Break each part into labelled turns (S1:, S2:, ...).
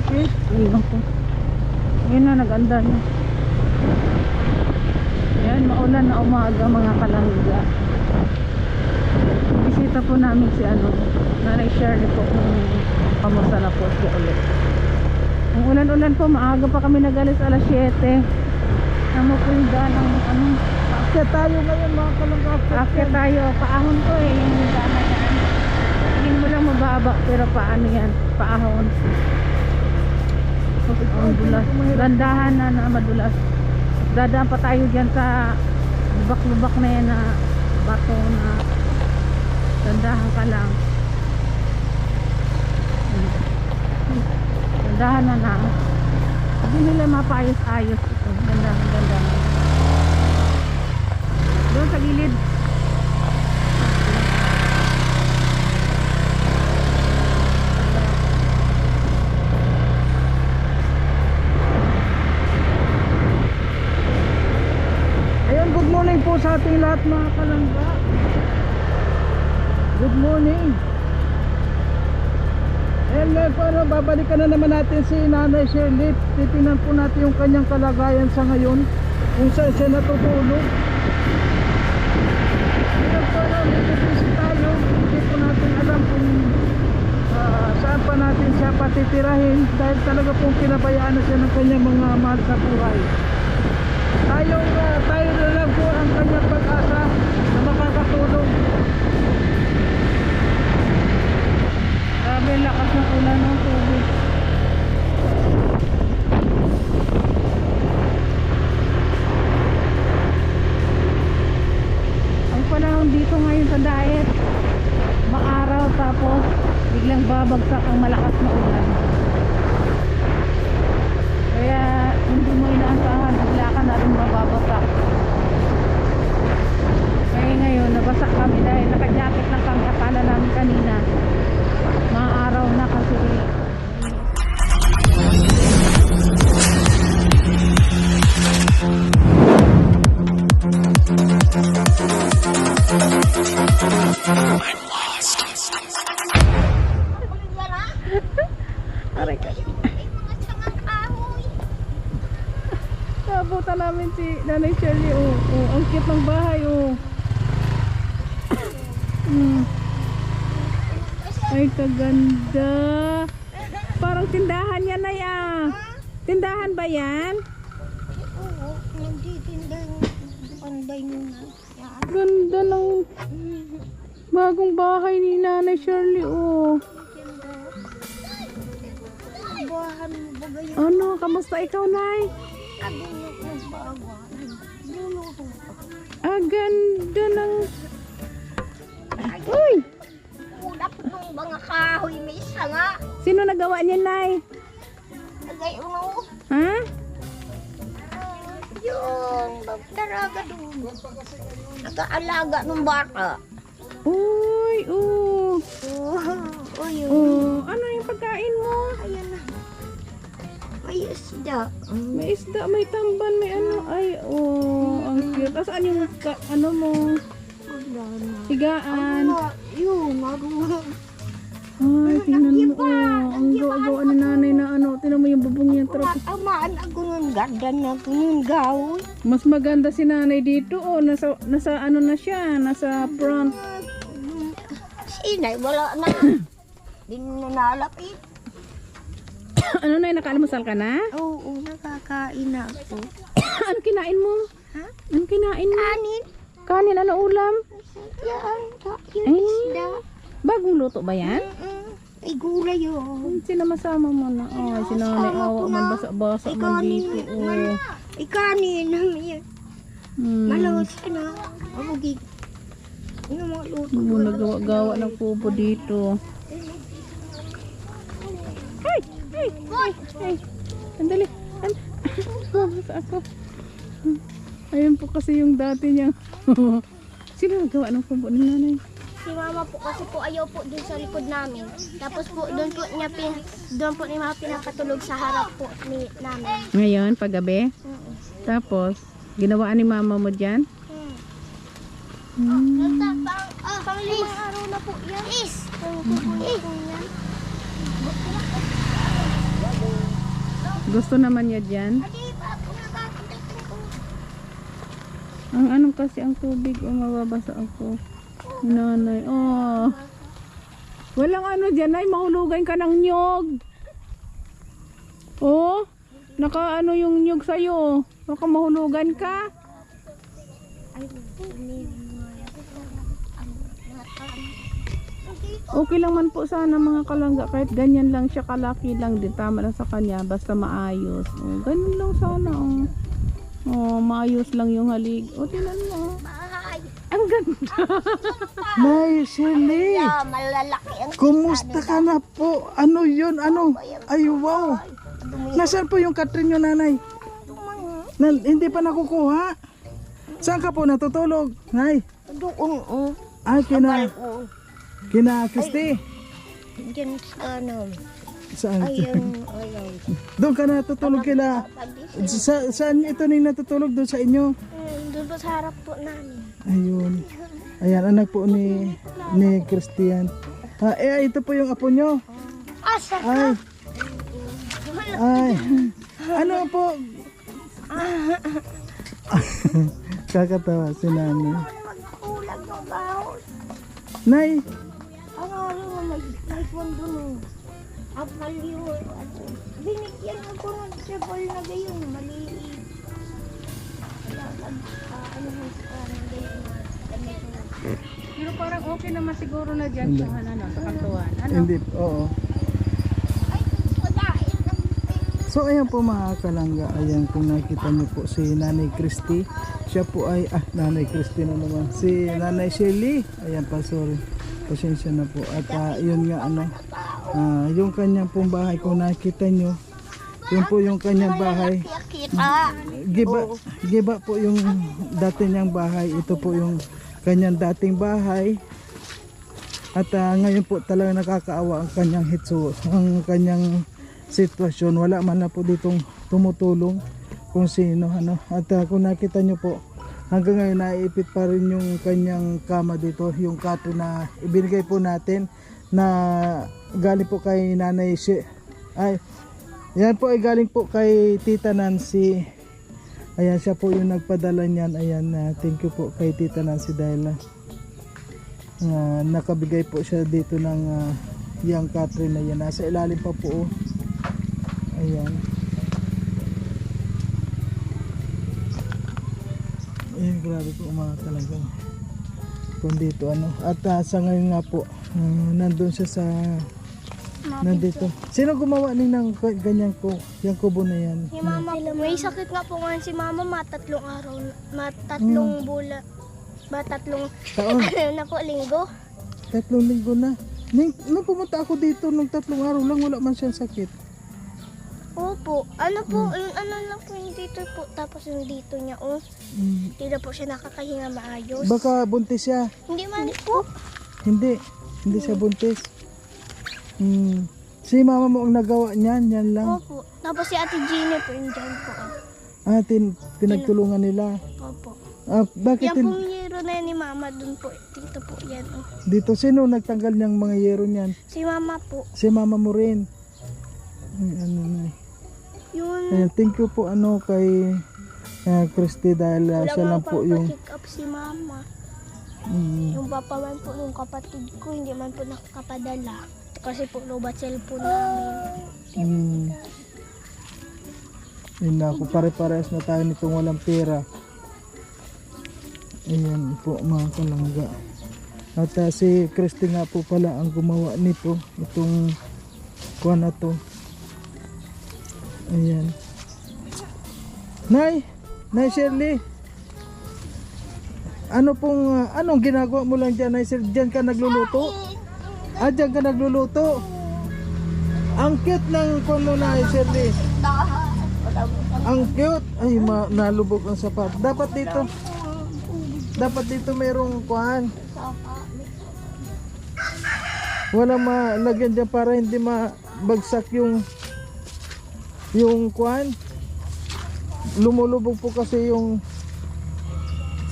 S1: Ayun po. Ayun na, nag-anda na. Yan, maulan na umaga mga kalangga. Bisita po namin si Nanay Shirley po kung kamusta na po siya ulit. Ang ulan-ulan po, maaga pa kami nagalis alas 7. Tama po yung daan ng
S2: Akya tayo ngayon mga kalangga.
S1: Akya tayo, paahon ko yung daan na yan. Tingin mo lang mababa, pero paano yan, paahon. Ang dulas, landahan na madulas. Dadaan pa tayo dyan sa lubak-lubak na yan na bato na landahan ka lang. Landahan na hindi nila mapayos-ayos ito. Landahan doon sa gilid.
S2: Good morning po sa ating lahat mga kalangga. Good morning. And ngayon po babalikan na naman natin si Nanay Shirley. Titingnan po natin yung kanyang kalagayan sa ngayon, kung saan siya natutulog. Ngayon po may tayo. Hindi po natin alam kung saan pa natin siya patitirahin, dahil talaga pong pinabayaan na siya ng kanyang mga mahal sa buhay. Tayo na lang po ang kanyang pag-asa na makakatulong.
S1: Grabe, lakas ng ulan ng tubig. Ang panahon dito ngayon sa diet, maaraw tapos biglang babagsak ang malakas na ulan. Kaya hindi mo inaasahan, bigla ka na rin mababasak. Kaya ngayon nabasak kami dahil naka-jacket lang kami. Akala namin kanina maaraw na kasi aray ka. Nabutan namin si Nanay Shirley. Ang cute ng bahay. Ay, kaganda. Parang tindahan yan na yan. Tindahan ba yan?
S3: Oo, nagtitindahan. Panday muna.
S1: Ganda ng bagong bahay ni Nanay Shirley.
S3: Bahan mo ba gayon?
S1: Ano, kamusta ikaw, Nay?
S3: Abinok ng bawan. Luluto pa.
S1: Ganda ng... Uy!
S3: Ulap ng mga kahoy may sanga.
S1: Sino nagawa niya, Nay?
S3: Lagay mo.
S1: Ha?
S3: Yung magtaraga doon. Nag-aalaga ng bata.
S1: Uy, ano yung pagkain mo?
S3: Ayan na. May isda.
S1: May isda, may tamban, may ano. Ay, ang cute. Saan yung ano mo?
S3: Wala na.
S1: Higaan.
S3: Yung marunong.
S1: Ay, tingnan mo. Ang gawa ni Nanay na ano. Tingnan mo yung bubong niya.
S3: Amaan ako ng ganda na kung gawin.
S1: Mas maganda si Nanay dito. Nasa ano na siya. Nasa front.
S3: Sinay, wala na. Di na nalapit.
S1: Ano na, nakaalmusal ka na?
S3: Oo, nakakain na ako.
S1: Ano kinain mo?
S3: Ha?
S1: Ano kinain mo?
S3: Kanin.
S1: Kanin, ano ulam?
S3: Yan, yung isda.
S1: Bagong luto ba yan?
S3: Ay, gulay yun.
S1: Sinama-sama mo na. Ay, si Nanay awa man basa-basa man dito.
S3: Ay, kanin. Malos ka na. Amugig. Ano mga luto?
S1: Nagawa-gawa ng kubo dito. Ay, andali. Babasa ako. Ayun po kasi yung dati niya. Sino nagawa ng kubo ni Nanay?
S4: Si mama po kasi po ayaw po dun sa likod namin. Tapos po doon po niya pinapatulog sa harap po namin.
S1: Ngayon, paggabi? Tapos, ginawaan ni mama mo dyan?
S4: Pang-limang araw na po yan. Is! Pang-limang araw yan.
S1: Gusto naman niya dyan.
S3: Adi, ako nagkakalit ko.
S1: Ang anong kasi ang tubig, mababasa ako. Nanay, walang ano dyan, ay mahulugan ka ng nyog. Naka ano yung nyog sa'yo. Baka mahulugan ka. Okay lang man po sana mga kalangga, kahit ganyan lang siya, kalaki lang din, tama lang sa kanya, basta maayos. Ganun lang sana. Maayos lang yung halig. Tingnan mo.
S3: Bahay.
S1: Ang ganda.
S2: Nay, Shirley.
S3: Yeah, malalaki ang
S2: Kumusta ka na po? Ano yun? Ano? Ay, wow. Nasaan po yung Catherine nyo, nanay? Hindi pa nakukuha. Saan ka po natutulog? Nay.
S3: doon.
S2: Ay, kina Christy.
S3: Diyan sa ano.
S2: Saan?
S3: Ayun.
S2: Doon ka natutulog kila. Saan ito ning natutulog? Doon sa inyo?
S4: Doon po sa harap po namin.
S2: Ayun. Ayan, anak po ni Christian. Ito po yung apo nyo.
S3: Asa
S2: Ay. Ay. Ano po? Kakatawa si nanay.
S3: magkulang ng baon.
S2: Nay,
S3: May pondo no. Apal yun. Binigyan ako ng table na gayon. Maliit. Kaya ano mo
S1: Pero parang okay naman siguro na dyan siya, sa kantuan.
S2: hindi, oo.
S3: ay, padain ng
S2: So ayan po mga kalangga, ayan kung nakita niyo po si Nanay Christy. Siya po ay, Nanay Christy na naman. Si Nanay Shirley, ayan pa, sorry. Pasensya na po. At yun nga yung kanyang pong bahay, kung nakita nyo, yun po yung kanyang bahay.
S3: kita.
S2: Giba po yung dati niyang bahay. Ito po yung kanyang dating bahay. At ngayon po talaga nakakaawa ang kanyang hitso, ang kanyang sitwasyon. Wala man na po ditong tumutulong kung sino. At kung nakita nyo po, hanggang ngayon naiipit pa rin yung kanyang kama dito, yung kato na ibinigay po natin na galing po kay Nanay yan po ay galing po kay Tita Nancy. Ayan, siya po yung nagpadala niyan. Ayan, thank you po kay Tita Nancy dahil nakabigay po siya dito ng yung Catherine na yan. Nasa ilalim pa po. Ayan. Ayan, grabe po mga talaga. Kung dito At sa ngayon nga po, nandun siya sa nandito. Sino gumawa ng ganyan yung kubo na yan?
S4: Si mama po. May sakit nga po ngayon si mama, matatlong araw, matatlong bula, matatlong
S2: Taon?
S4: na po, linggo.
S2: 3 linggo na. Nung pumunta ako dito, nung 3 araw lang, wala man siyang sakit.
S4: Opo. Ano po, yung ano lang po yung dito po, tapos yung dito niya, hindi na po siya nakakahinga maayos.
S2: Baka buntis siya.
S4: Hindi man po.
S2: Hindi siya buntis. Si mama mo ang nagawa niyan, yan lang.
S4: Opo. Tapos si Ate Gina po yung dyan po.
S2: Pinagtulungan nila.
S4: Opo.
S2: Bakit
S4: Yan pong yero na yan ni mama, dun po, dito po yan.
S2: dito? Sino nagtanggal niyang mga yero niyan?
S4: Si mama po.
S2: Si mama mo rin. Ay,
S4: Yun.
S2: Ayan, thank you po kay Christy dahil siya lang po yung
S4: check up si mama.
S2: mm,
S4: Yung papa man po ng kapatid ko, hindi man po nakakapadala. Kasi po lobat cellphone namin.
S2: yun na ako, pare-pares na tayo nitong walang pera. Ayan po mga kalangga. At si Christy nga po pala ang gumawa nito, itong kuha na to. Ayan. Nay Shirley, anong ginagawa mo lang dyan, Nay Shirley? Dyan ka nagluluto? Dyan ka nagluluto? Ang cute ng kuno, Nay Shirley. Ang cute. Ay, nalubog ang sapat. Dapat dito merong kuhan. Wala malagyan dyan para hindi mabagsak yung kuhan. Lumulubog po kasi yung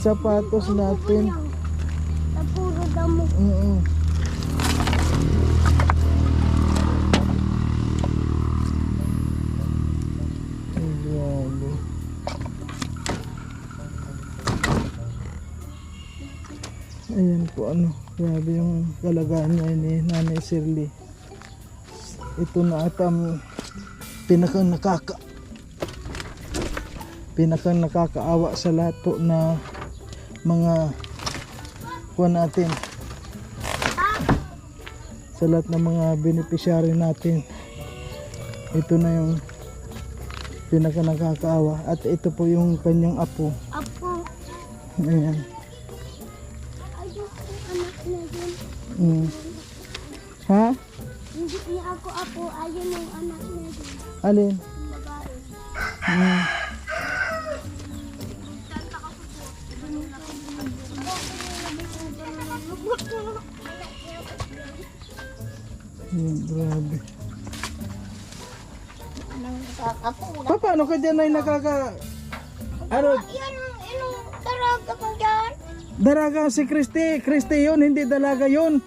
S2: sapatos natin.
S4: Puro damo.
S2: po ano, grabe yung kalagayan niya ni Nanay Shirley. Ito na at pinakang nakakaawa sa lahat po na mga kuha natin, sa lahat ng mga beneficiary natin. Ito na yung pinaka nakakaawa at ito po yung kanyang apo.
S4: Apo.
S2: Ayan.
S4: Ayun po anak na yun.
S2: Ha?
S4: Hindi niya ako apo. Ayun yung anak na yun.
S2: Alin?
S4: Yung babae.
S2: Grabe.
S3: Nakakapula.
S2: Paano ka dyan ay nakaka... Ano?
S3: Yan ang daraga ko dyan.
S2: Daraga si Christy yun, hindi dalaga yun.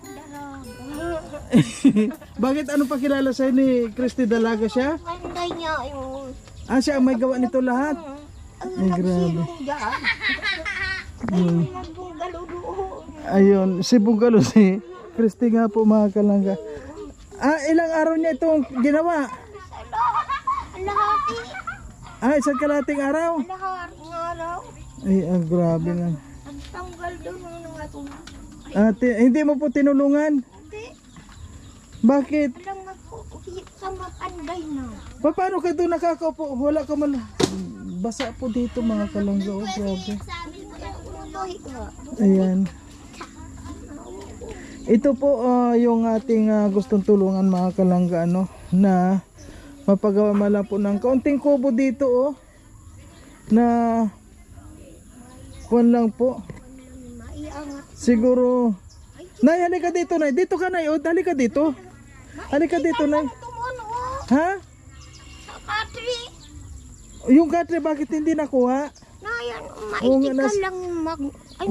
S2: Bakit ano pa kilala sa'yo ni Christy, dalaga siya?
S3: Ganda niya yung...
S2: Siya ang may gawa nito lahat. Ay, grabe.
S3: Dyan. Ayun, nagbungalo doon.
S2: Ayun, si Bungalo, si Christy nga po mga kalangga. Ilang araw niya itong ginawa?
S3: Lahati.
S2: Isang kalating araw?
S3: Lahat ng araw.
S2: Ay, grabe nga.
S3: Nagtanggal doon ng mga tumak.
S2: Hindi mo po tinulungan?
S3: Hindi.
S2: Bakit?
S3: Alam ako, sa mapanday na.
S2: Paano ka doon nakakaupo? Wala ka man. Basa po dito mga kalangga. Oh, grabe.
S3: Uloy ka.
S2: Ayan. Ito po yung ating gustong tulungan mga kalangga, ano, na mapagawa mala po ng kaunting kubo dito, oh, na kuwan lang po.
S3: Maiangat.
S2: Siguro, Nay, halika dito, Nay. Dito ka, Nay. Oh, halika dito. Halika dito, Nay.
S3: Tumuno.
S2: Ha?
S3: Sa katri.
S2: Yung katre, bakit hindi nakuha?
S3: Na yan,
S2: Oo nga,
S3: maitik ka lang mag... Ay,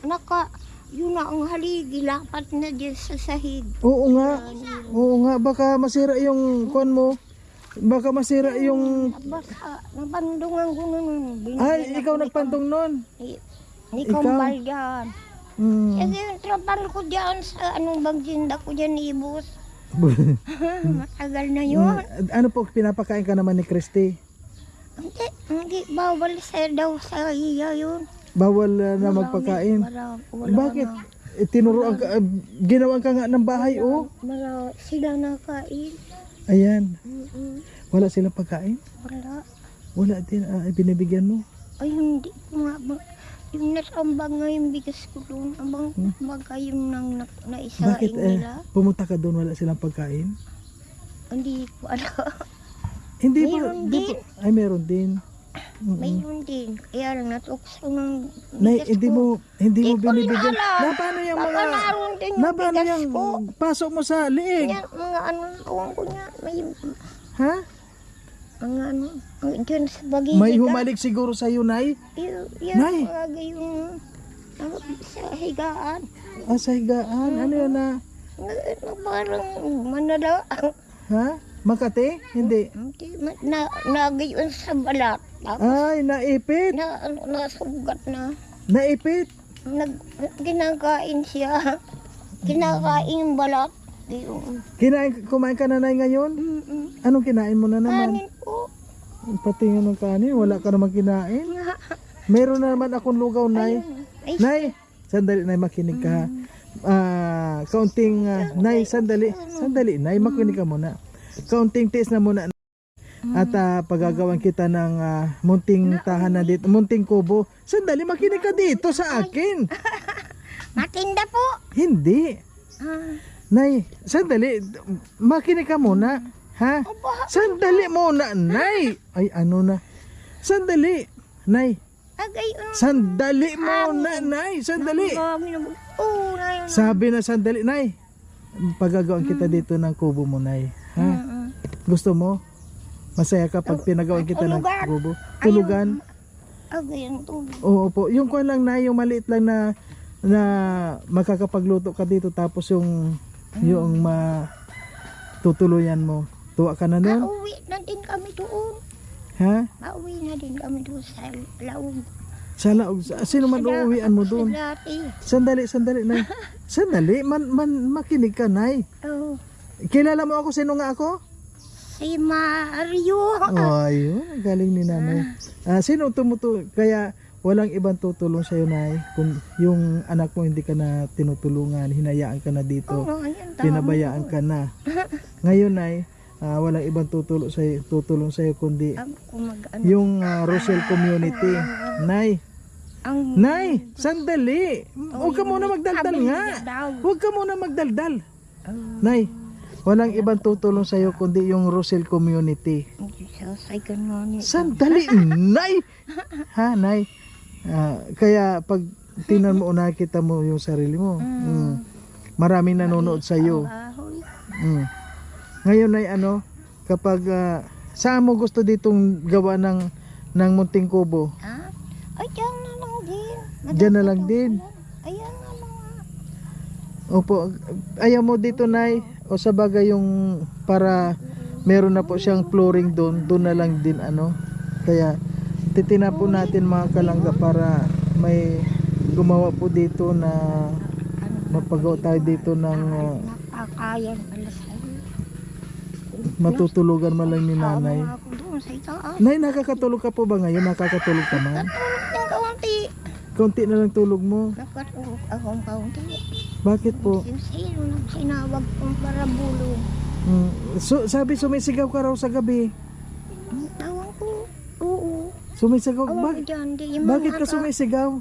S3: naka... Yun na ang haligi, lapat na dyan sa sahig.
S2: Oo nga. Oo nga, baka masira yung kuwan mo. Baka masira yung...
S3: Basta, nabandungan ko nun.
S2: Ay, ikaw nagpantong nun.
S3: Ni Kambal dyan.
S2: Mm.
S3: Kasi yung trapan ko dyan sa anong bagsinda ko dyan ibos. Matagal na yun.
S2: Ano po, pinapakain ka naman ni Christy?
S3: Hindi, bawal sa daw sa iya yun.
S2: Bawal na magpakain.
S3: Wala
S2: Bakit?
S3: na.
S2: Tinuruan ka, ginawan ka nga ng bahay, oh.
S3: Wala sila nakain.
S2: Ayan.
S3: Mm-mm.
S2: Wala silang pagkain?
S3: Wala.
S2: Wala din, binibigyan mo.
S3: Ay, hindi ko nga. Yung nasambang nga yung bigas ko doon. Abang baga yung naisaing
S2: Bakit
S3: nila.
S2: pumunta ka doon, wala silang pagkain?
S3: Hindi ko alam.
S2: Hindi
S3: Mayroon din.
S2: Ay, meron din.
S3: Mayroon din. Kaya lang natukso ng
S2: Nay,
S3: bigas
S2: hindi
S3: ko.
S2: mo
S3: ko
S2: binibigyan.
S3: alam.
S2: Na paano yung
S3: Baka
S2: mga
S3: naroon din yung
S2: na paano
S3: bigas
S2: yung
S3: ko.
S2: pasok mo sa liig?
S3: Yan, mga ano, tuwang ko niya. May,
S2: Ha?
S3: mga ano, dyan sa bagay.
S2: May humalik siguro sa iyo, Nay.
S3: Yan,
S2: Nay.
S3: mga yung sa higaan.
S2: Sa higaan. Ano yun na?
S3: Parang manala.
S2: Ha? Makati? Hindi.
S3: Nagayon sa balat. Tapos
S2: Ay, naipit.
S3: nasugat na.
S2: Naipit.
S3: Kinakain siya. Kinakain yung balat. Yung,
S2: Kumain ka na, Nay, ngayon? Anong kinain mo na naman?
S3: kanin po.
S2: Pati nga ng kanin, wala ka naman kinain. Meron na naman akong lugaw, Nay.
S3: Ay,
S2: Nay, sandali, Nay, makinig ka. Kaunting, Nay, sandali, Nay, makinig ka muna. Kaunting tiis na muna. At pagagawan kita ng munting tahanan dito, munting kubo. Sandali, makinig ka dito sa akin.
S3: matinda po.
S2: Hindi. Nay, sandali, makinig ka muna. Ha? Sandali muna, Nay. Ay, ano na? Sandali, Nay.
S3: Agayon.
S2: Sandali muna, Nay. Sandali. Sabi na sandali, Nay. Pagagawan kita dito ng kubo mo, Nay. Ha? Gusto mo? Masaya ka pag pinagawan kita ng kubo? Tulugan?
S3: Agayon tubig.
S2: Oo po. Yung kuwan lang, Nay, yung maliit lang na makakapagluto ka dito tapos yung tutuluyan mo. Tuwa ka na nun?
S3: Pauwi na din kami doon.
S2: Ha?
S3: Pauwi na din kami doon sa laog.
S2: Salaog. Sino man uuwian mo doon?
S3: Dati.
S2: Sandali, Nay. Sandali, makinig ka, Nay.
S3: Oh,
S2: Kilala mo ako, sino nga ako?
S3: si Mario.
S2: Oh, ayun, galing ni Nanay. Sino kaya walang ibang tutulong sa'yo, Nay? Kung yung anak mo hindi ka na tinutulungan, hinayaan ka na dito,
S3: Oo, ayun, tama.
S2: pinabayaan ka na. Ngayon, Nay, walang ibang tutulong sa'yo kundi
S3: Ako mag-ano.
S2: yung Rosel Community. Nay,
S3: Ang
S2: Nay, sandali. Huwag ka muna magdaldal nga.
S3: daw.
S2: Huwag ka muna magdaldal. Nay, walang ibang tutulong sa'yo kundi yung Rosel Community.
S3: Sasay ka na niya.
S2: Sandali, Nay! Ha, Nay? Kaya pag tingnan mo, nakita mo yung sarili mo. Maraming nanonood sa'yo.
S3: Ahoy.
S2: Ngayon ay kapag saan mo gusto ditong gawa ng munting kubo?
S3: Ha? Ay, dyan na lang din.
S2: Diyan na lang din.
S3: Ayan na lang.
S2: Opo, ayaw mo dito, Nay? O sa bagay yung para meron na po siyang flooring doon na lang din Kaya titina po natin mga kalangga para may gumawa po dito na mapagawa tayo dito ng
S3: Napakayan pala sa'yo.
S2: matutulugan man lang ni Nanay.
S3: Ako doon sa itaas.
S2: Nay, nakakatulog ka po ba ngayon? Nakakatulog ka man?
S3: Natulog ng kaunti.
S2: Konti na lang tulog mo.
S3: Nakatulog akong kaunti.
S2: Bakit po?
S3: Sino nang sinawag kong parabulong.
S2: So, sabi sumisigaw ka raw sa gabi.
S3: Tawag ko. Oo.
S2: Sumisigaw?
S3: Awag dyan. Di
S2: Bakit ka sumisigaw?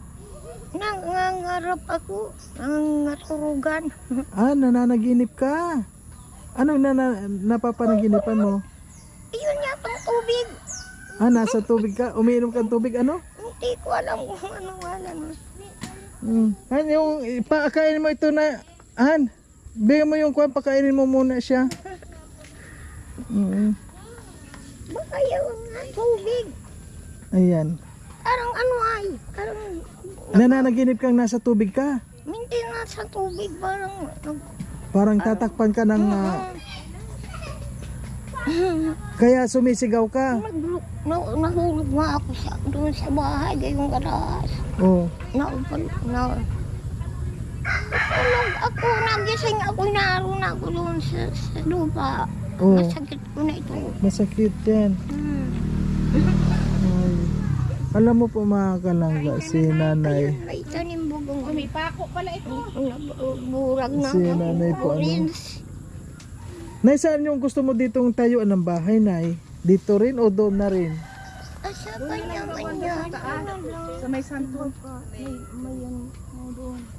S3: Nangangarap ako. Nangaturugan.
S2: Nananaginip ka. Anong napapanaginipan mo?
S3: Iyon yatang tubig.
S2: Nasa tubig ka? Umiinom ka ng tubig,
S3: Hindi ko alam kung ano wala.
S2: Yung pakainin mo ito na, bigyan mo yung kwan, pakainin mo muna siya.
S3: Baka yung tubig.
S2: Ayan.
S3: Parang ano ay. Parang
S2: Nananaginip kang nasa tubig ka.
S3: minti na sa tubig.
S2: Parang tatakpan ka ng... kaya sumisigaw ka.
S3: Nahulog nga ako doon sa bahay. Gayong garaas.
S2: Oh.
S3: Tulog ako. Nagising ako. Naroon ako doon sa lupa.
S2: Oh.
S3: Masakit ko na ito.
S2: Masakit yan. Ay. Alam mo po mga kalangga, si Nanay.
S3: May tanim bugong.
S1: May pako pala ito.
S3: Burag na.
S2: Si Nanay po,
S3: Orange.
S2: Nay, saan yung gusto mo ditong tayuan ng bahay, Nay? Dito rin o doon na rin?
S3: Asa ba naman yan?
S1: Sa may santo.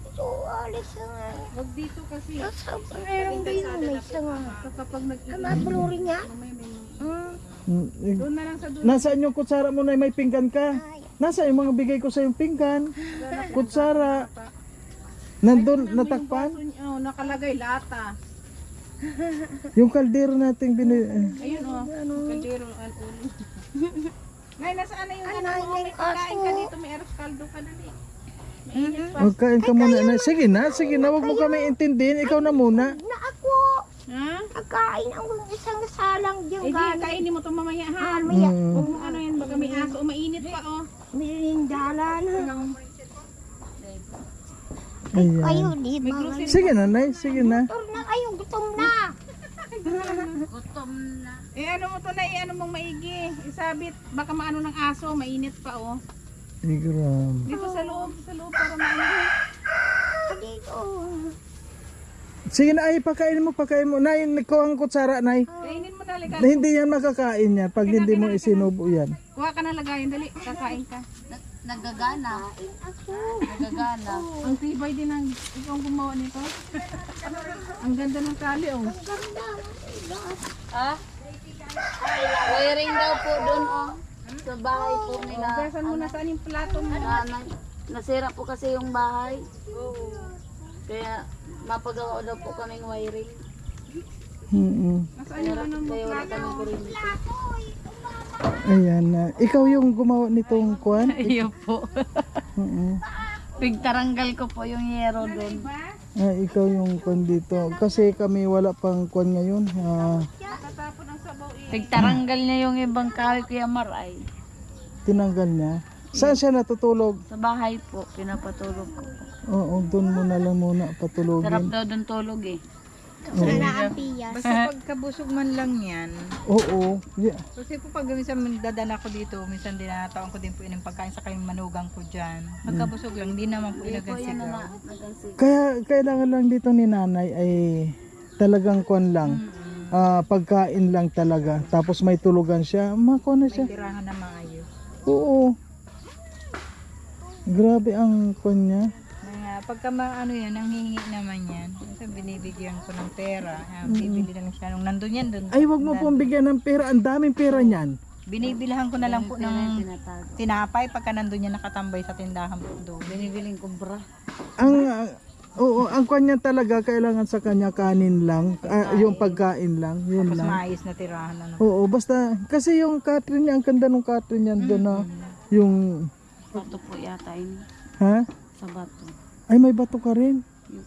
S3: Ito, alis na.
S1: Wag dito kasi.
S3: Asa ba meron din may sanga?
S1: Kapag
S3: Kamablurin niya?
S1: doon na lang sa doon.
S2: Nasaan yung kutsara mo, Nay? May pinggan ka? Nasaan yung mga bigay ko sa yung pinggan? Kutsara. Nandun, natakpan?
S1: Nakalagay lata.
S2: Yung kaldero nating
S1: Ayun kaldero ang ulo. Nay, nasaan na yung ano mo? May pagkain ka dito, may arroz kaldo ka dali.
S2: Kain ka muna, Nay. Sige na, huwag mo kami intindihin. Ikaw na muna.
S3: Na ako.
S1: Ha?
S3: Nagkain ako ng isang salang dyan
S1: Eh di,
S3: galing.
S1: kainin mo ito mamaya ha.
S3: Maya,
S1: Huwag mo yan, baka may aso, mainit pa
S3: merindala na.
S2: Ayan.
S3: Kayo, di ba?
S2: Sige na, Nay. Sige na.
S3: Gutom na kayo, gutom na.
S1: ano mo to na, ano mong maigi. Isabit, baka maano ng aso, mainit pa
S2: Igram.
S1: Dito sa loob para mainit.
S3: Dito.
S2: Sige na, pakain mo. Nay, ikaw ang kutsara, Nay.
S1: Kainin mo dali ka.
S2: Hindi yan makakain yan pag hindi mo isinubo yan.
S1: Kuha ka na lagayin, dali, kakain ka.
S5: Nagagana. Nagagana.
S1: Ang tibay din ang ikaw ang gumawa nito. Ang ganda ng tali
S5: Ah? Wiring daw po doon sa bahay po nila.
S1: Gasan mo na saan yung plato mo.
S5: Nasira po kasi yung bahay. Kaya mapagawa daw po kaming wiring.
S1: Nasaan yung ano mo
S5: Kaya wala
S1: plato?
S5: kaming kuryente.
S2: Ayan na. Ikaw yung gumawa nitong kwan?
S5: Iyo po.
S2: Oo.
S5: Pigtaranggal ko po yung yero doon.
S2: Ikaw yung kwan dito. Kasi kami wala pang kwan ngayon.
S5: Pigtaranggal niya yung ibang kahoy kuya Maray.
S2: Tinanggal niya. Saan siya natutulog?
S5: Sa bahay po, pinapatulog ko po.
S2: Oo, doon mo na lang muna
S5: Sarap
S2: patulogin.
S5: daw doon tulog eh.
S3: Sa Laapiyas.
S6: Basta pagkabusog man lang yan.
S2: Oo. Yeah.
S6: Kasi po pag minsan dadala ko dito, minsan dinataon ko din po yung pagkain sa kayong manugang ko dyan. Pagkabusog lang, di naman po
S5: Hindi po yan
S6: inagansigaw.
S5: na nagansig.
S2: Kaya kailangan lang dito ni nanay ay talagang kwan lang. Pagkain lang talaga. Tapos may tulugan siya. Makuha na siya.
S6: Tirahan na maayos.
S2: Oo. Grabe ang kwan niya.
S6: Pagka ano yan, nanghihingi naman yan. Kasi binibigyan ko ng pera. Bibili na lang siya. Nung nandun yan, dun.
S2: Ay, wag mo pong bigyan ng pera. Ang daming pera niyan.
S6: Binibilihan ko na lang po ng
S5: Tinatago.
S6: tinapay pagka nandun yan nakatambay sa tindahan po doon.
S5: Binibiling kumbra.
S2: Oo, ang kanya talaga kailangan sa kanya kanin lang, yung pagkain lang, yun
S6: Tapos
S2: lang.
S6: maayos na tirahan na.
S2: Oo, basta kasi yung Catherine niya, ang ganda ng Catherine niya doon na yung
S5: Bato po yata yun.
S2: ha?
S5: Sa bato.
S2: Ay may bato ka rin.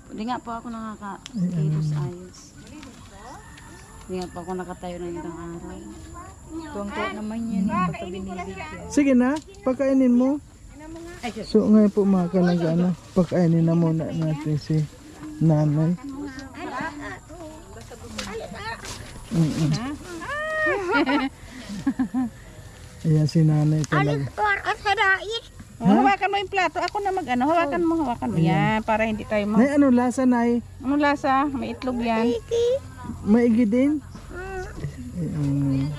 S5: Hindi nga po ako nakaka-kilos ayos. Hindi nga po ako nakatayo ng ilang araw.
S6: Tuwang-tuwa naman yan pagka binibigyan.
S2: Sige na, pagkainin mo. So ngayon po mga kalangga, pagkainin na muna natin si nanay. Ayan si nanay talaga.
S1: Hawakan mo yung plato. Ako na mag-ano. Hawakan mo. Yan, para hindi tayo
S2: Nay, ano lasa, Nay?
S1: Ano lasa? May itlog yan.
S2: Maigi din? May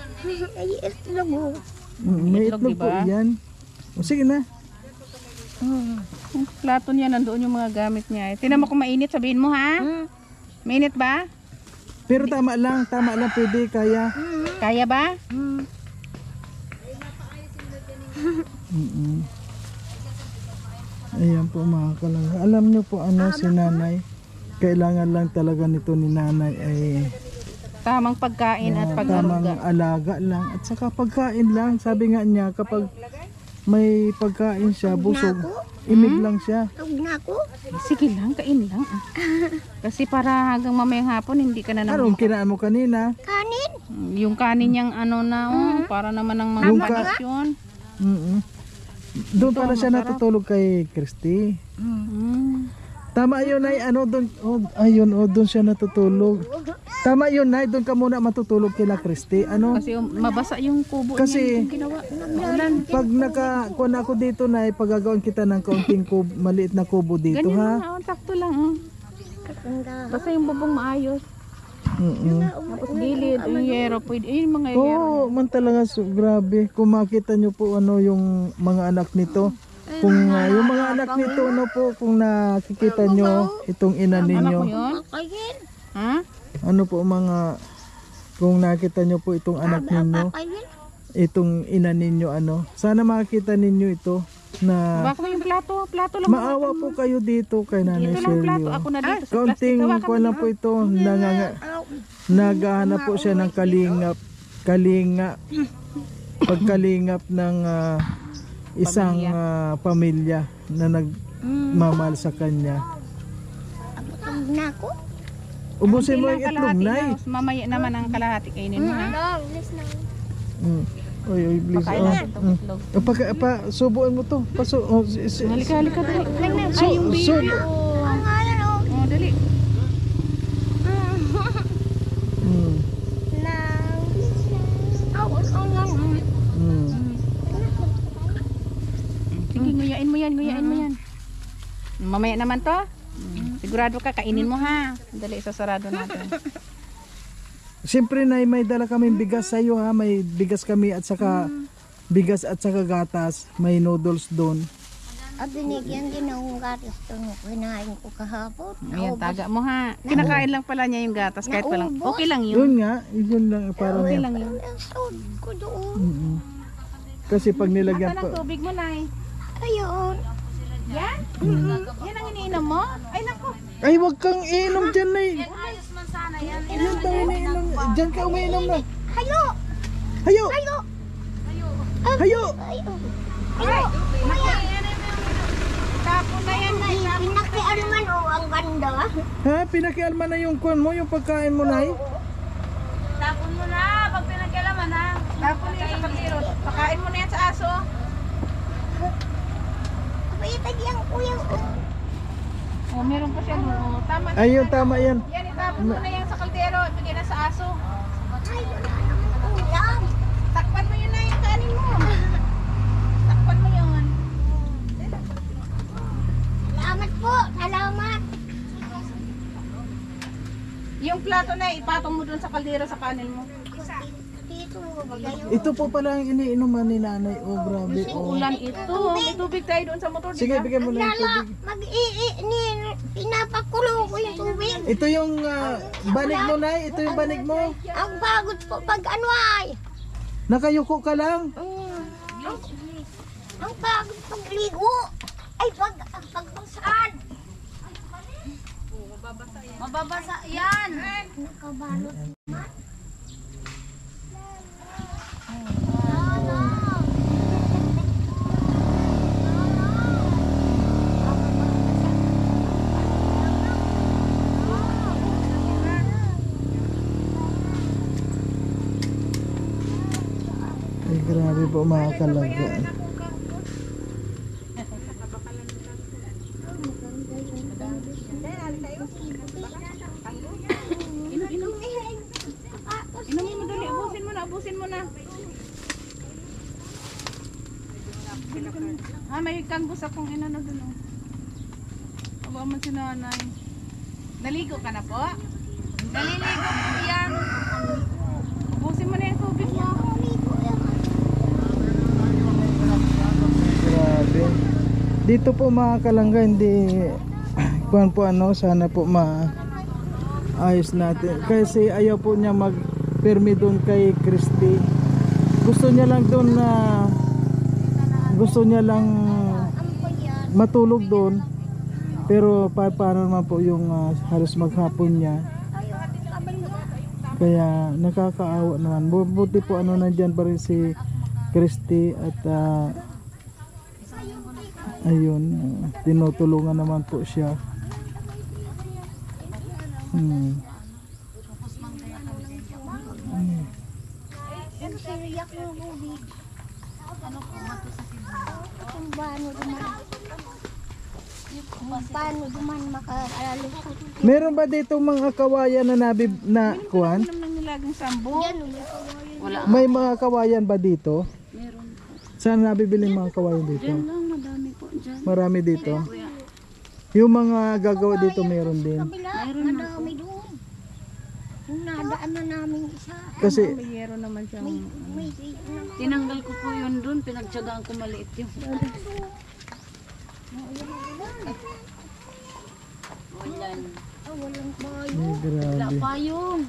S1: Itlog,
S2: itlog po
S1: diba?
S2: yan. O sige na.
S1: Yung plato niya, nandoon yung mga gamit niya. Tinan mo kung mainit, sabihin mo ha? Mainit ba?
S2: Pero tama lang pwede, kaya.
S1: Kaya ba?
S2: Ayan po mga kalangga. Alam nyo po ano si nanay, kailangan lang talaga nito ni nanay ay
S1: Tamang pagkain at
S2: tamang
S1: pag-aruga.
S2: alaga lang. At saka pagkain lang, sabi nga niya kapag may pagkain siya, busog, imig lang siya.
S1: Sige lang, kain lang. Kasi para hanggang mamayang hapon, hindi ka na
S2: Anong
S1: naman.
S2: kinaan mo kanina?
S1: Yung kanin niyang ano na, para naman ng mga
S2: Yung
S1: kondisyon.
S2: Doon pala siya natutulog kay Christy. Tama yun ay ano doon, doon siya natutulog. Tama yun ay doon ka muna matutulog kila Christy. Ano?
S1: Kasi mabasa yung kubo
S2: Kasi-
S1: niya. Yung ginawa.
S2: Pag nakakuha ako dito na pagagawin kita ng kaunting kubo, maliit na kubo dito
S1: Ganyan
S2: ha.
S1: lang, takto lang. Basta yung bubong maayos. Tapos gilid, yung yero, pwede. Yung mga yero.
S2: Oo, man talaga grabe. Kung makita nyo po ano yung mga anak nito. Kung yung mga anak nito ano po, kung nakikita nyo itong ina
S1: Anak
S2: ninyo.
S1: mo yun? Ha?
S2: Ano po mga kung nakita nyo po itong anak ninyo, itong ina ninyo ano. Sana makita ninyo ito na
S1: Baka mo yung plato. Plato lang.
S2: maawa po kayo dito kay Nanay
S1: Dito lang plato.
S2: Shirley.
S1: Ako na dito sa plastic.
S2: Kaunting
S1: Hawakan
S2: kuha
S1: mo
S2: lang po ito. Naghahanap po siya ng pagkalingap ng isang pamilya na nagmamahal sa kanya. Ubusin mo yung itlog, Nay.
S1: Mamaya naman ang kalahati kainin mo ha.
S2: Oy, please.
S1: Pakain natin itong itlog.
S2: Subuan mo to.
S1: Halika, dali. Ay, yung baby. Oh, dali. Sige, nguyain mo yan. Mamaya naman to. Sigurado ka, kainin mo ha. Dali, sasarado natin.
S2: Siyempre, Nay, may dala kaming bigas sa iyo ha. May bigas kami at saka bigas at saka gatas. May noodles doon.
S3: Binigyan din ng gatas ito nung kinain ko kahapon.
S1: Ayan, taga mo ha. Kinakain lang pala niya yung gatas kahit walang. Okay lang yun.
S2: Yun nga, yun lang parang
S1: Okay lang yun.
S3: Nasod ko doon.
S2: kasi pag nilagyan
S1: Saan ang
S2: pa
S1: tubig mo, Nay?
S3: Ayun.
S1: Yan? Yan ang iniinom mo? Ay, naku.
S2: ay wag kang inom dyan, Nay.
S5: Ayos man sana yan.
S2: Yan tayo iniinom. Dyan ka umiinom na.
S3: Hayo!
S2: Hayo!
S3: Hayo!
S2: Hayo!
S3: Hayo!
S1: Tapo na yan, Nay.
S3: Pinakialman o ang ganda.
S2: Ha? Pinakialman na yung kwan mo, yung pagkain mo, Nay?
S5: Tapon mo na, pag pinagkalaman ha.
S1: Tapo na yan sa kaldero. Pakain mo na yan sa aso.
S3: Tagyan ko yung...
S1: Oh, meron pa siya no. Tama.
S2: Ayun, tama yan.
S1: Yan, itapon mo na yan sa kaldero. Ibigay na sa aso.
S3: Ay, wala naman ulam.
S1: Takpan mo yun na yung kanin mo. Takpan mo yun.
S3: Salamat po. Salamat.
S1: Yung plato na ipatong mo dun sa kaldero sa kanin mo.
S3: Dito, magayon.
S2: Ito po pala ang iniinuman ni nanay. Oh, grabe. Oh.
S1: Ulan ito. May tubig tayo doon sa motor.
S2: Sige, bigyan mo na yung
S3: Lala,
S2: tubig.
S3: pinapakulo ko yung tubig.
S2: Ito yung banig mo, Nay. Ito yung banig mo.
S3: Ang pagod po pag ano ay.
S2: Nakayuko ka lang.
S3: Ang pagod pag ligo. Ay, pagbasaan.
S5: Mababasa yan.
S3: Nakabalot.
S2: Ay, grabe po mga kalaga.
S1: Inumin mo dali. Abusin mo na. Abusin mo na. Ah, may kanggos akong inano dun. Oh. Aba man si nanay. Naligo ka na po? Naliligo po yan. Abusin mo na yung tubig mo.
S2: Grabe. Dito po mga kalangga, hindi kuan po ano, sana po maayos natin. Kasi ayaw po niya mag-permi doon kay Christy. Gusto niya lang doon na gusto niya lang matulog doon. Pero paano naman po yung halos maghapon niya. Kaya nakakaawa naman. Buti po ano nandiyan pa rin si Christy at ayun, tinutulungan naman po siya.
S3: Ang siriyak ng tubig. Kung paano duman makaalusot.
S2: Meron ba dito mga kawayan na na kuan?
S1: Alam nang nilagang sambo.
S5: Wala.
S2: May mga kawayan ba dito?
S5: Meron.
S2: Saan nabibili mga kawayan dito?
S5: Diyan lang, madami po dyan.
S2: Marami dito. Yung mga gagawa dito meron din.
S3: Madami doon. Kung nadaan na namin isa.
S2: Kasi
S1: May yero naman siyang...
S3: May
S5: Tinanggal ko po yun dun, pinagtsagaan ko maliit yung. Walan.
S3: walang bayo.
S2: ay,
S5: Wala
S2: grabe.
S5: payong.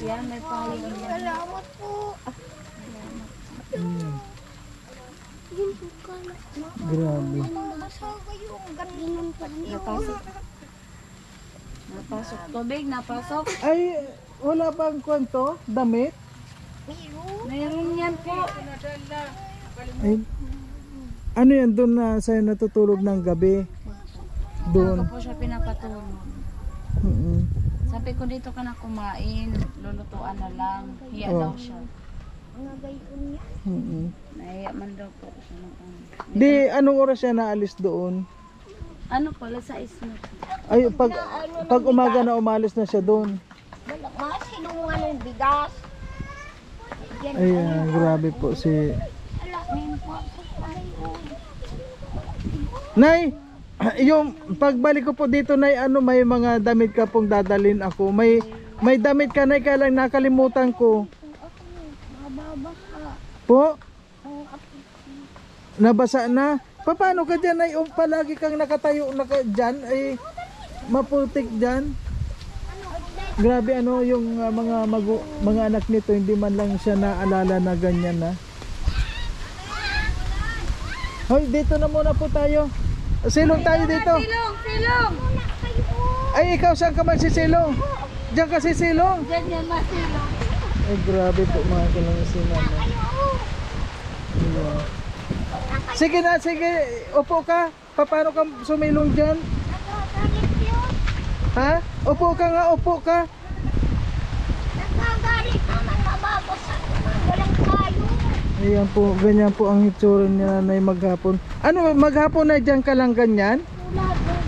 S5: Yan, may payong.
S3: Salamat po. Yun po kala.
S2: Grabe.
S3: Nabasa kayong ganun pa niyo.
S5: Napasok tubig, napasok.
S2: Ay, wala bang kwento? Damit?
S5: Meron yan po.
S2: Ay, ano yan doon na sa'yo natutulog ng gabi? Doon.
S5: Ako po siya pinapatulog. Sabi ko dito ka na kumain, lulutuan na lang. Hiya
S2: Oh.
S5: daw siya.
S3: Nagayon niya.
S5: Nahiya man daw po siya.
S2: Di, anong oras siya naalis doon?
S5: Ano pala sa isno?
S2: Ay, pag umaga na umalis na siya doon.
S3: Wala mas sinungan ng bigas. Yan
S2: Ay, grabe po si...
S3: alamin po sa tayo.
S2: Nay, yung pagbalik ko po dito, Nay, ano, may mga damit ka pong dadalhin ako. May damit ka, Nay, kaya lang nakalimutan ko.
S3: Mababasa.
S2: Po,
S3: Ang apo.
S2: nabasa na. Paano ka dyan, Nay? O, palagi kang nakatayo dyan, ay maputik dyan. Grabe ano yung mga anak nito, hindi man lang siya naalala na ganyan na. Hoy, dito na muna po tayo. Silong tayo dito.
S5: Silong!
S2: Ay, ikaw saan ka man sisilong? Diyan ka sisilong?
S5: Diyan yan masilong.
S2: Ay, grabe po mga kalangasin naman. Ayan. Sige na, sige. Upo ka. Paano ka sumilong dyan?
S3: Nagagalit yun.
S2: Ha? Upo ka nga, upo ka.
S3: Nagagalit naman mababasa naman. Walang tayo.
S2: Ay, Ayan po, ganyan po ang hitsura ni nanay maghapon. Ano, maghapon na dyan ka lang ganyan?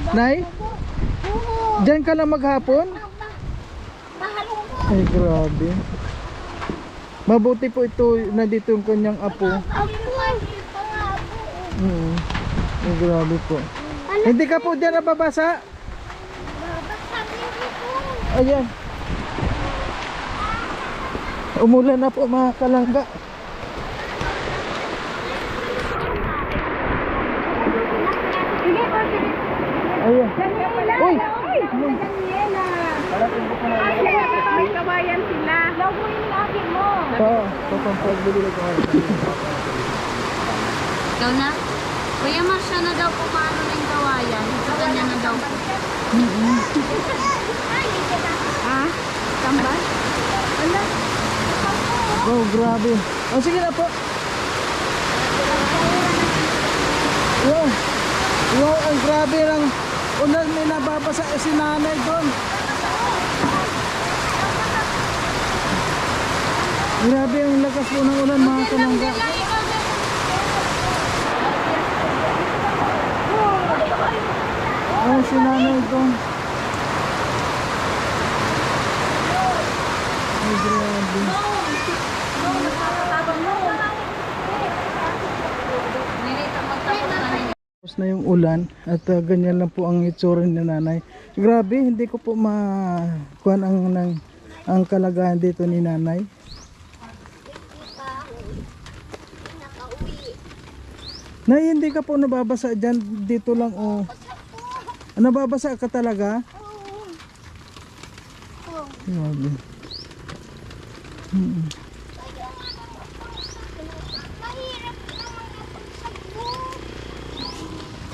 S2: Nay? Dyan ka lang maghapon? Ay, grabe. Mabuti po ito, nandito yung kanyang apo. Ay, grabe po. Hindi ka po dyan nababasa? Ayan. Umulan na po mga kalangga. Ayan. Uy!
S1: Kawayan sila.
S2: Papagbili ko.
S5: Ikaw na? Kuya Marsha na daw po paano na yung kawayan. Sa kanya na daw po.
S1: Ah? Tambal?
S2: Oh, grabe. Oh, sige na po. Wow. Wow, ang grabe lang. Ulan, may nababasa si nanay doon. Grabe ang lakas po ng ulan mga kalangga. Oh, si nanay doon. Ay, grabe. Tapos na yung ulan at ganyan lang po ang itsura ni nanay. Grabe, hindi ko po makuhan ang kalagahan dito ni nanay. Nay, hindi ka po nababasa dyan, dito lang oh. Nababasa ka talaga? Grabe.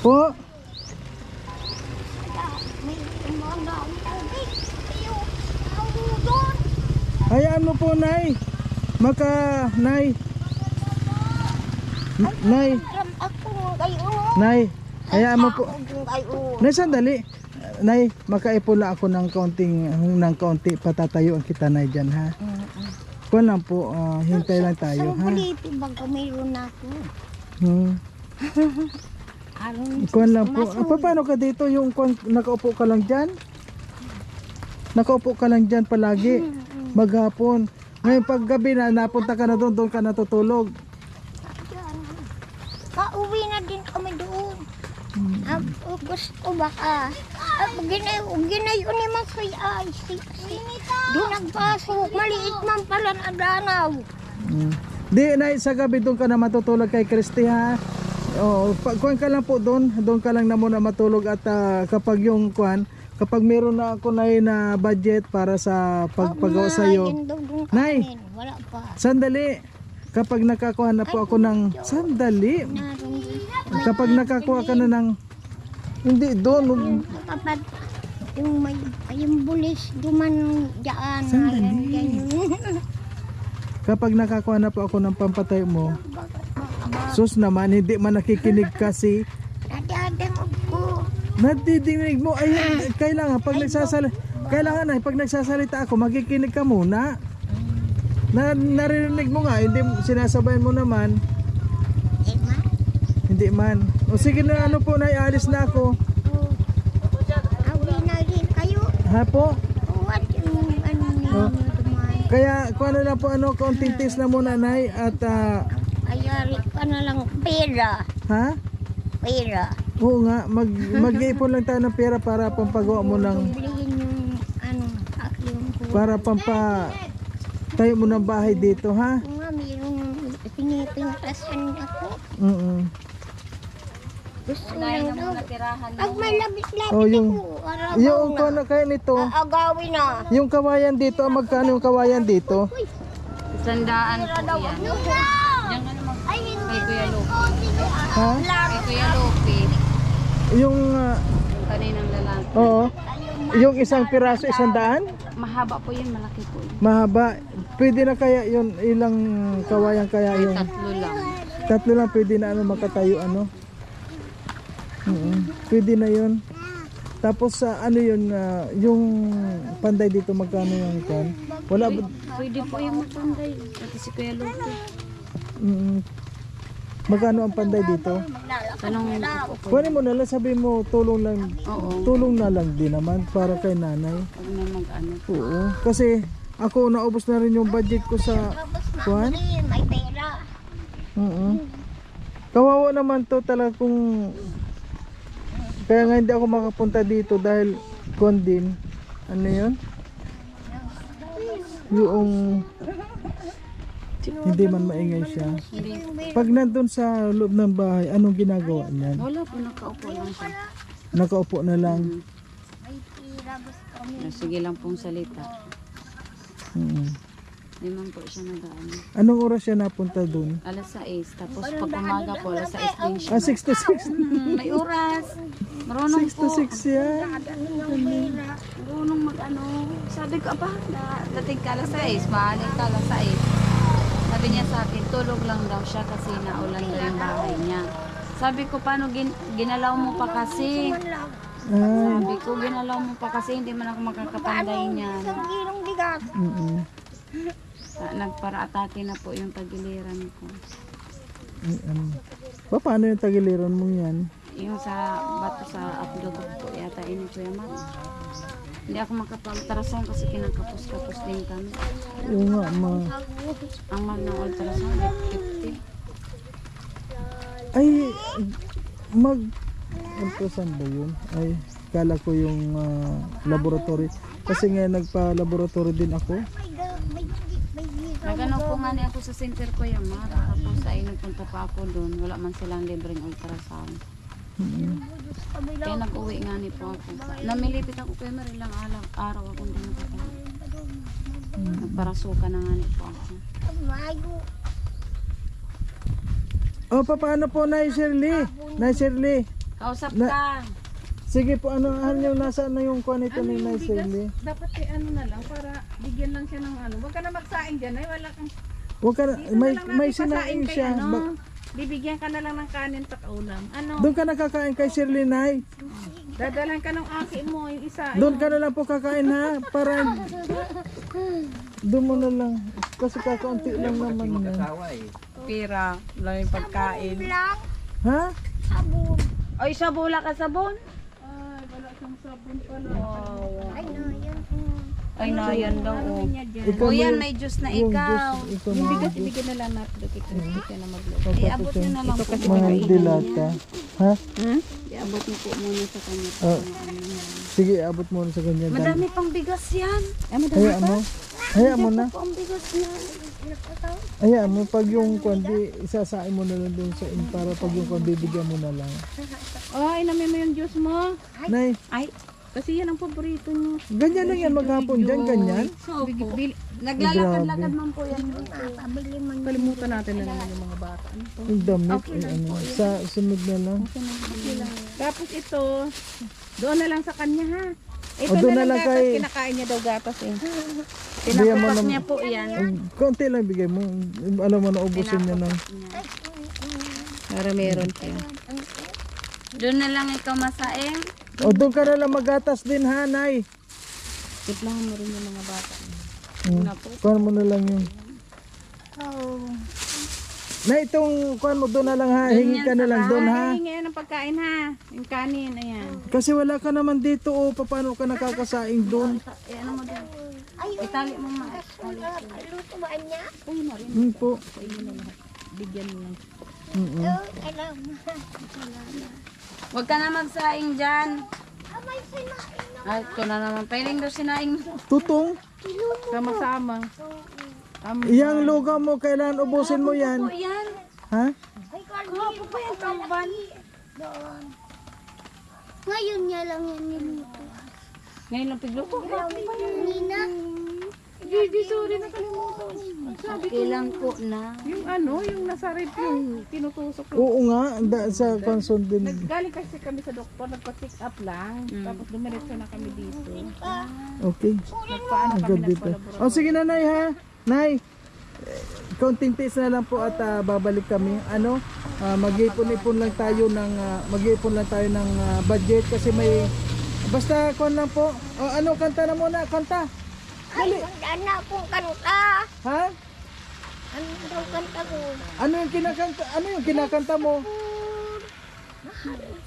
S2: Po? Hayaan mo po, Nay. Nay. Nay. Nay. Hayaan mo po. Nay, sandali. Nay, makaipula ako ng kaunti patatayo ang kita, Nay, dyan, ha? Kuwan lang po, hintay lang tayo, ha?
S3: Baga mayroon ako.
S2: Kuwan lang po. Paano ka dito? Yung nakaupo ka lang dyan? Nakaupo ka lang dyan palagi? Maghapon. Ngayon pag gabi na, napunta ka na doon ka natutulog.
S3: Pauwi na din kami doon. Gusto baka. Ginayon ni Masoy ay. Doon nagpasok. Maliit man pala na danaw.
S2: Di na sa gabi doon ka na matutulog kay Christy, ha? Oh, kuwan ka lang po doon ka lang na muna matulog at kapag meron na ako na budget para sa pagpagawa sa iyo. Nay,
S3: wala pa.
S2: sandali. Kapag nakakuha na po ako ng sandali. Kapag nakakuha ka na ng hindi doon.
S3: Kapag yung bulis duman dyan.
S2: Sandali. Kapag nakakuha na po ako ng pampatay mo. Sus naman, hindi man nakikinig kasi.
S3: Nadadang ako.
S2: Nadidinig mo, ay kailangan pag nagsasalita ako, magikinig ka muna. Naririnig mo nga, hindi sinasabayan mo naman. Hindi man. O sige na, ano po, naialis na ako.
S3: Awi na rin kayo.
S2: Ha po?
S3: What yung ano ninyo dumaan?
S2: Kaya kung ano lang po, kaunting tis na muna, Nay, at
S3: Ayari ka na lang pera.
S2: ha?
S3: Pera.
S2: Oo nga, mag-iipon lang tayo ng pera para pampagawa mo ng
S3: Bilihin yung ano, yung
S2: para tayo mo ng bahay dito, ha?
S3: kung nga mayroong pinipintasan ako. Gusto lang daw. Pag may labit-labit
S2: Oh, yung
S3: ako, araw
S2: kung ano kaya nito,
S3: agawin na.
S2: yung kawayan dito, magkano yung kawayan dito?
S5: 100 po yan.
S3: Ay, hindi.
S5: Kay Kuya Lupi.
S2: Ha?
S5: Kay Kuya Lupi.
S2: Yung
S5: Yung kaninang lalaki.
S2: oo. Yung isang piraso, 100?
S5: Mahaba po yun, malaki po yun.
S2: Mahaba. Pwede na kaya yun, ilang kawayan kaya yung
S5: 3 lang.
S2: 3 lang pwede na makatayo Pwede na yun. Tapos ano yun, yung panday dito magkano yung kan? Wala ba?
S5: Pwede po yung matangay. Pati si Kuya Lupi.
S2: Magkano ang panday dito?
S5: Tanong ko po.
S2: Kunin mo na lang, sabi mo tulong lang.
S5: Oo.
S2: Tulong na lang din naman para kay nanay.
S5: Huwag na mag-ano.
S2: Oo. Kasi ako naubos na rin yung budget ko sa kuan.
S3: May pera.
S2: Oo. Kawawa naman to talaga kung kaya nga hindi ako makapunta dito dahil kuan din. Ano yun? Yung hindi man maingay siya. Pag nandun sa loob ng bahay, anong ginagawa niyan?
S5: Wala po, nakaupo lang siya.
S2: Nakaupo na lang.
S5: Sige lang pong salita.
S2: Mm.
S5: Hindi man po siya nag-ano.
S2: Anong oras siya napunta dun?
S5: Alas 6. Tapos pag umaga po, alas 6 din siya.
S2: 6 to 6.
S5: May oras. Marunong
S2: 6 to
S5: po.
S2: 6 yan.
S5: Marunong mag-ano. Sabi ko, aba, dating ka alas 6. Maaling ka alas 6. Sabi niya sa akin, tulog lang daw siya kasi naulan daw yung bahay niya. Sabi ko, paano ginalaw mo pa kasi?
S2: Ah,
S5: Sabi ko, ginalaw mo pa kasi hindi man ako makakapanday niyan.
S3: Kilong bigas.
S5: Nagpara-atake na po yung tagiliran ko.
S2: paano yung tagiliran mo yan?
S5: Yung sa bato sa upload po yata ini Kuya Mar. Hindi ako makapag-ultrasound kasi kinakapos-kapos din kami.
S2: Yung nga,
S5: Ang mag ng ultrasound ay 50.
S2: ay, ultrasound ba yun? Ay, kala ko yung laboratory. Kasi nga nagpa-laboratory din ako.
S5: Nagano po nga niya ako sa center Kuya Mar. Tapos ay nagpunta pa ako doon. Wala man silang libreng ultrasound. Kaya nag-uwi nga ni po ako. Namilipit ako Kuya Mar. Ilang araw akong din nakakain. Nagparasukan na nga ni po ako.
S2: O, paano po, Nay Shirley? Nay Shirley.
S5: Kausap
S2: Na-
S5: ka.
S2: Sige po, ano yung nasaan na yung kuan ito ni Nay Shirley?
S1: Dapat ano na lang para bigyan lang siya ng ano. Huwag ka na magsaing dyan ay wala kang
S2: Huwag ka na,
S1: dito
S2: may,
S1: na lang
S2: may
S1: natin pasaing
S2: sinaing
S1: kay
S2: siya.
S1: ano. Bibigyan ka na lang ng kanin sa kaulam. Ano?
S2: Doon ka nakakain kay Shirley, Nay.
S1: Dadalan ka ng aki mo yung isa.
S2: Doon ka na lang po kakain ha. Para doon mo na lang. Kasi kakaunti lang naman yan.
S6: Pira, lang yung pagkain.
S2: Ha?
S5: Oy, sabula ka sabon? Ay, nayan daw. Oh.
S2: Ikaw
S5: O yan,
S2: yung-
S5: may juice na
S2: yung
S5: ikaw.
S2: juice, ikaw
S1: Yung
S2: may
S1: bigas
S2: juice.
S1: ibigyan na lang natin dito kita na magluto.
S5: Iabot nyo na lang po.
S2: Mga dilata. Ha?
S5: Iabot nyo po muna sa kanya.
S2: Oh. Sige, abot mo na sa ganyan.
S5: Madami pang bigas yan.
S2: Hayaan mo. Hayaan mo na.
S5: Pang bigas yan.
S2: Hayaan mo. Pag yung kundi, isasain mo na lang doon sa para pag yung kundi, bibigyan mo na lang.
S1: Oh, inamin mo yung juice mo.
S2: Nay,
S5: Ay,
S1: Kasi yan ang paborito niyo.
S2: ganyan lang yan maghapon dyan, ganyan.
S5: so po. Naglalakad-lakad man po yan.
S1: Kalimutan natin na naman yung mga bata. Ano to?
S2: Yung damit, ano, sa sunod na lang.
S1: Tapos ito, doon na lang sa kanya ha. Ito
S2: O, doon
S1: na
S2: na
S1: lang
S2: lang
S1: gatas,
S2: kay-
S1: kinakain niya daw gatas eh.
S2: Bigyan mo
S5: Pinapakas
S2: naman.
S5: niya po yan.
S2: Konti lang bigay mo. Alam mo na ubusin niya ng.
S1: Para meron siya.
S5: Doon na lang ikaw masaing.
S2: O doon ka na lang magatas din ha, Nay.
S1: Tiplahan mo rin yung mga bata.
S2: Kuhan mo na lang yun. Na itong kuhan mo doon na lang ha. Hingi ka na lang doon ha.
S1: Ay, ngayon ang pagkain ha. Yung kanin, ayan.
S2: Kasi wala ka naman dito o paano ka nakakasaing doon.
S5: Eh, ano mo doon? Itali mo ma.
S3: Luto ba niya?
S2: Po.
S1: Bigyan mo lang.
S3: Alam.
S5: Huwag ka na magsaing dyan.
S3: May sinain na.
S5: Ay, ito na naman. Pailing daw sinaing mo.
S2: Tutong.
S1: Sama-sama.
S2: Iyang lugaw mo, kailan ubusin mo yan.
S5: Po yan.
S2: Ha?
S3: Ay,
S5: Kapo pa yan, tamban.
S3: doon. Ngayon niya lang yan niluto.
S5: Ngayon lang pigluto.
S3: Nina.
S1: Gigi, sorry nakalimutan.
S5: Okay lang po na.
S1: Yung ano, yung nasa rib yung tinutusok ko.
S2: Oo nga, sa konson din.
S1: Galing kasi kami sa doktor, nagpa-check up lang. Tapos dumiretso na kami dito.
S2: Okay.
S1: Nagpaano kami,
S2: Agad dito. O sige na, Nay ha. Nay, kaunting tiis na lang po at babalik kami. Ano, mag-ipon-ipon lang tayo ng budget kasi may basta kon lang po. O ano, kanta na muna, kanta.
S3: Ay, handa na akong kanta.
S2: Ha?
S3: Ano daw kanta ko?
S2: Ano yung kinakanta mo?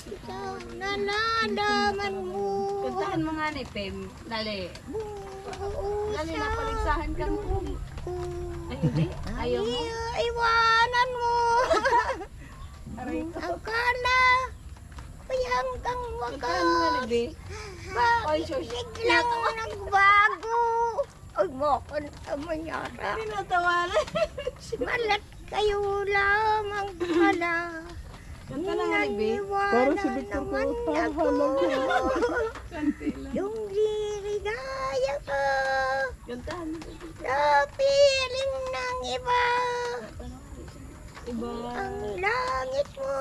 S3: Ikaw nalalaman mo.
S5: Kantahan mo nga ni Pem. Dali.
S3: Buo
S5: Dali,
S3: sa
S5: napaligsahan ka mo.
S3: ko.
S5: Ay, hindi. Ayaw mo.
S3: Iwanan mo. Akala ay hanggang
S5: Kantahan mo nga ni
S3: wakas.
S5: Be. Oy,
S3: Bakit
S5: shush.
S3: biglang nagbago? Ay, makanta mo yara.
S5: Tinatawanan.
S3: Malat kayo lamang pala.
S5: Kanta na nga ni Be.
S2: Para si Victor ko, hahalang ko.
S3: Yung liligaya ko
S5: Kantahan mo.
S3: na piling ng iba.
S5: Iba.
S3: Ang langit mo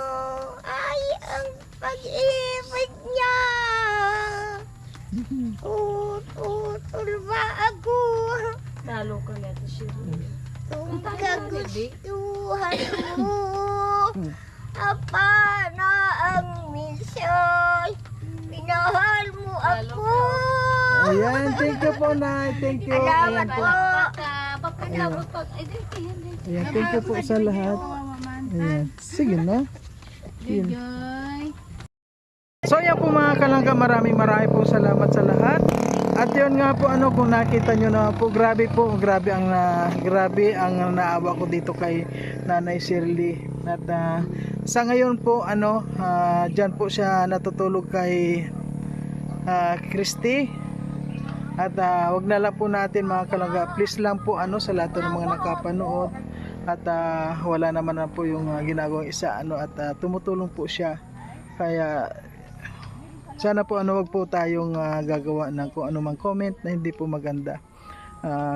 S3: ay ang pag-ibig niya. Tututol ba ako?
S5: Talo ka na ito, Shirley.
S3: Kung kagustuhan mo, apa na ang misyon? Minahal mo ako.
S2: Ayan, thank you po, Nay. Thank you.
S3: Salamat
S2: Ayan
S3: po.
S5: Papalabot pag... Ay, hindi.
S2: Ayan, thank you po sa lahat. Ayan. Sige na. Yun. So yan po mga kalangga, maraming po salamat sa lahat. At yun nga po, kung nakita nyo na po, grabe ang naawa ko dito kay Nanay Shirley. At sa ngayon po, dyan po siya natutulog kay Christy. At wag na lang po natin mga kalangga, please lang po sa lahat ng mga nakapanood. At wala naman na po yung ginagawang isa at tumutulong po siya. Kaya sana po wag po tayong gagawa ng kung anumang comment na hindi po maganda.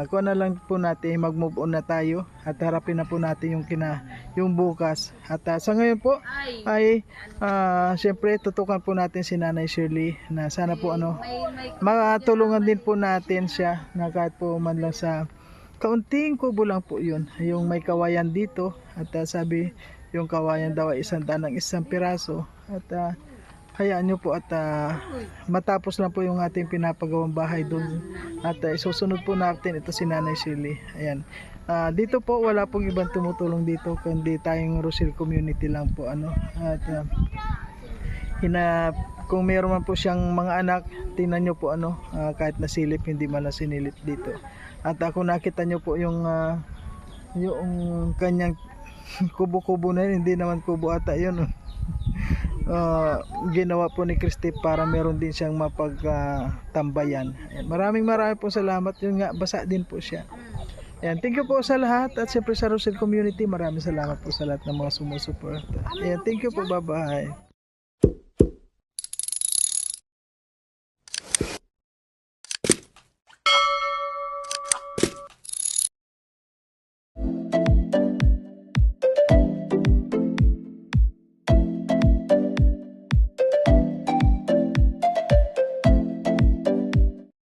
S2: Kung ano lang po natin, mag-move on na tayo at harapin na po natin yung bukas. At sa ngayon po ay syempre tutukan po natin si Nanay Shirley na sana po matulungan din po natin siya na kahit po man lang sa kaunting kubo lang po yun, yung may kawayan dito. At sabi yung kawayan daw ay 100 ng isang piraso. At hayaan nyo po at matapos na po yung ating pinapagawang bahay doon. At isusunod po natin ito si Nanay Shirley. Ayan. Dito po wala pong ibang tumutulong dito kundi tayong Rosil community lang po. At kung meron man po siyang mga anak, tingnan nyo po kahit nasilip, hindi man lang sinilip dito. At kung nakita nyo po yung kanyang kubo-kubo na yun, hindi naman kubo ata yun. Ginawa po ni Christy para meron din siyang mapagtambayan. Maraming po salamat. Yun nga, basa din po siya. Ayan, thank you po sa lahat. At siyempre sa Rosil community, maraming salamat po sa lahat ng mga sumusuporta. Ayan, thank you po, bye bye.